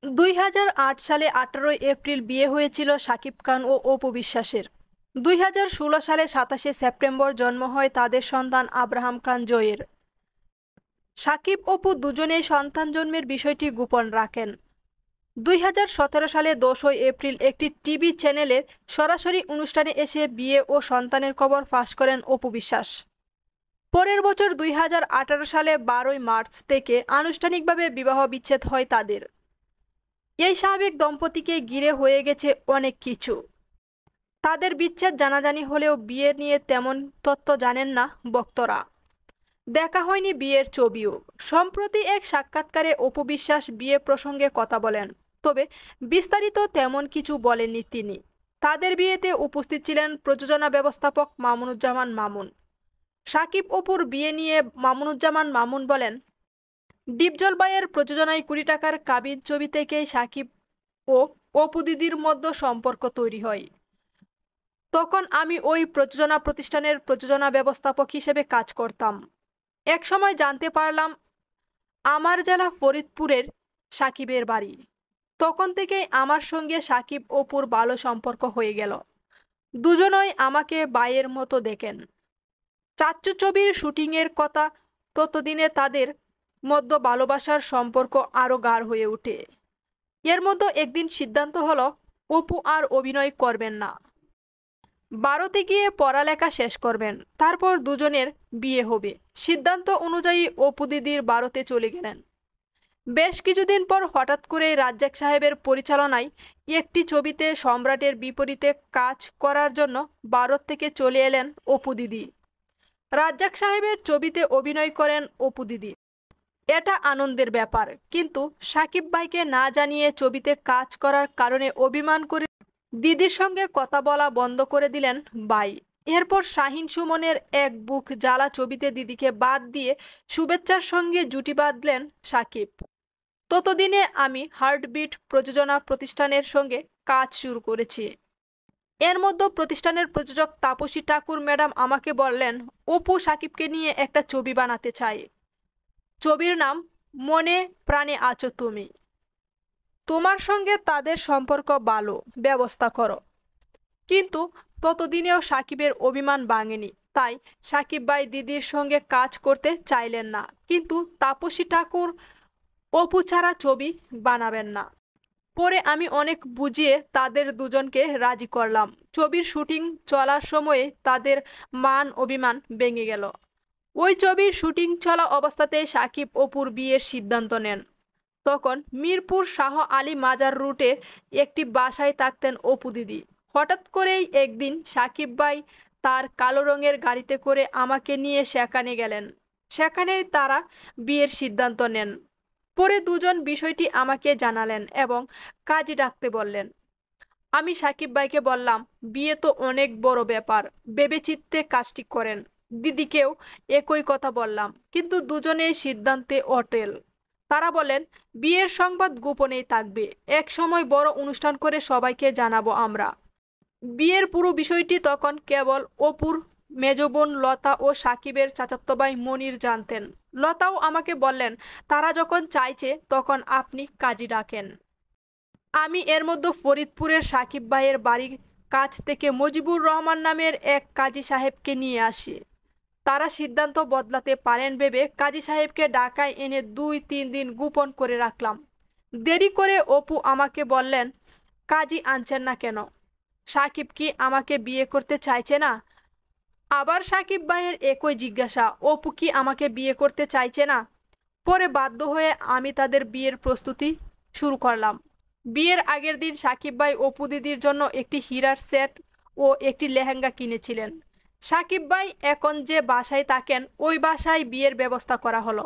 2008 সালে 18 এপ্রিল বিয়ে হয়েছিল শাকিব খান ও অপু বিশ্বাসের। 2016 সালে 27 সেপ্টেম্বর জন্ম হয় তাদের সন্তান আব্রাহাম খান জয়ের। শাকিব অপু দুজনেই সন্তান জন্মের বিষয়টি গোপন রাখেন। 2017 সালে 10 এপ্রিল একটি টিভি চ্যানেলের সরাসরি অনুষ্ঠানে এসে বিয়ে ও সন্তানের খবর ফাঁস করেন অপু বিশ্বাস। পরের বছর 2018 সালে 12 মার্চ থেকে আনুষ্ঠানিকভাবে বিবাহ বিচ্ছেদ হয় তাদের। এই স্বাভাবিক দম্পতিকে ঘিরে হয়ে গেছে অনেক কিছু। তাদের বিচ্ছেদ জানাজানি হলেও বিয়ে নিয়ে তেমন তথ্য জানেন না ভক্তরা। দেখা হয়নি বিয়ের ছবিও। সম্প্রতি এক সাক্ষাৎকারে অপু বিশ্বাস বিয়ে প্রসঙ্গে কথা বলেন, তবে বিস্তারিত তেমন কিছু বলেননি তিনি। তাদের বিয়েতে উপস্থিত ছিলেন প্রযোজনা ব্যবস্থাপক মামুনুজ্জামান মামুন। শাকিব অপুর বিয়ে নিয়ে মামুনুজ্জামান মামুন বলেন, ডিপজল ভাইয়ের প্রযোজনায় 20 টাকার কাবিন ছবি থেকেই শাকিব ও অপু দিদির মধ্যে সম্পর্ক তৈরি হয়। তখন আমি ওই প্রযোজনা প্রতিষ্ঠানের প্রযোজনা ব্যবস্থাপক হিসেবে কাজ করতাম। এক সময় জানতে পারলাম আমার জেলা ফরিদপুরের শাকিবের বাড়ি। তখন থেকেই আমার সঙ্গে শাকিব অপুর ভালো সম্পর্ক হয়ে গেল। দুজনই আমাকে ভাইয়ের মতো দেখেন। চাচ্চু ছবির শুটিংয়ের কথা ততদিনে তাদের মধ্যে ভালোবাসার সম্পর্ক আরও গাঢ় হয়ে ওঠে। এর মধ্যে একদিন সিদ্ধান্ত হলো অপু আর অভিনয় করবেন না, ভারতে গিয়ে পড়ালেখা শেষ করবেন, তারপর দুজনের বিয়ে হবে। সিদ্ধান্ত অনুযায়ী অপু দিদির ভারতে চলে গেলেন। বেশ কিছুদিন পর হঠাৎ করে রাজ্জাক সাহেবের পরিচালনায় একটি ছবিতে সম্রাটের বিপরীতে কাজ করার জন্য ভারত থেকে চলে এলেন অপু দিদি। রাজ্জাক সাহেবের ছবিতে অভিনয় করেন অপু দিদি। এটা আনন্দের ব্যাপার, কিন্তু শাকিব ভাইকে না জানিয়ে ছবিতে কাজ করার কারণে অভিমান করে দিদির সঙ্গে কথা বলা বন্ধ করে দিলেন ভাই। এরপর শাহিন সুমনের এক বুক জ্বালা ছবিতে দিদিকে বাদ দিয়ে শুভেচ্ছার সঙ্গে জুটি বাঁধলেন শাকিব। ততদিনে আমি হার্টবিট প্রযোজনা প্রতিষ্ঠানের সঙ্গে কাজ শুরু করেছি। এর মধ্যে প্রতিষ্ঠানের প্রযোজক তাপসী ঠাকুর ম্যাডাম আমাকে বললেন, অপু শাকিবকে নিয়ে একটা ছবি বানাতে চাই। ছবির নাম মনে প্রাণে আছো তুমি। তোমার সঙ্গে তাদের সম্পর্ক ভালো, ব্যবস্থা করো। কিন্তু ততদিনেও শাকিবের অভিমান ভাঙেনি, তাই শাকিব ভাই দিদির সঙ্গে কাজ করতে চাইলেন না। কিন্তু তাপসী ঠাকুর অপু ছাড়া ছবি বানাবেন না। পরে আমি অনেক বুঝিয়ে তাদের দুজনকে রাজি করলাম। ছবির শুটিং চলার সময়ে তাদের মান অভিমান ভেঙে গেল। ওই ছবির শুটিং চলা অবস্থাতে শাকিব অপুর বিয়ের সিদ্ধান্ত নেন। তখন মিরপুর শাহ আলী মাজার রুটে একটি বাসায় থাকতেন অপু দিদি। হঠাৎ করেই একদিন শাকিব ভাই তার কালো রঙের গাড়িতে করে আমাকে নিয়ে সেখানে গেলেন। সেখানেই তারা বিয়ের সিদ্ধান্ত নেন। পরে দুজন বিষয়টি আমাকে জানালেন এবং কাজী ডাকতে বললেন। আমি শাকিব ভাইকে বললাম, বিয়ে তো অনেক বড় ব্যাপার, ভেবেচিন্তে কাজটি করেন। দিদিকেও একই কথা বললাম, কিন্তু দুজনেই সিদ্ধান্তে অটল। তারা বলেন, বিয়ের সংবাদ গোপনেই থাকবে, এক সময় বড় অনুষ্ঠান করে সবাইকে জানাবো আমরা। বিয়ের পুরো বিষয়টি তখন কেবল অপুর মেজ বোন লতা ও শাকিবের চাচাতো ভাই মনির জানতেন। লতাও আমাকে বললেন, তারা যখন চাইছে তখন আপনি কাজী ডাকেন। আমি এর মধ্যে ফরিদপুরের শাকিব ভাইয়ের বাড়ির কাছ থেকে মুজিবুর রহমান নামের এক কাজী সাহেবকে নিয়ে আসি। তারা সিদ্ধান্ত বদলাতে পারেন ভেবে কাজী সাহেবকে ঢাকায় এনে 2-3 দিন গোপন করে রাখলাম। দেরি করে অপু আমাকে বললেন, কাজী আনছেন না কেন? শাকিব কি আমাকে বিয়ে করতে চাইছে না? আবার শাকিব ভাইয়ের একই জিজ্ঞাসা, অপু কি আমাকে বিয়ে করতে চাইছে না? পরে বাধ্য হয়ে আমি তাদের বিয়ের প্রস্তুতি শুরু করলাম। বিয়ের আগের দিন শাকিব ভাই অপু দিদির জন্য একটি হীরার সেট ও একটি লেহেঙ্গা কিনেছিলেন। শাকিব ভাই এখন যে বাসায় থাকেন ওই বাসায় বিয়ের ব্যবস্থা করা হলো।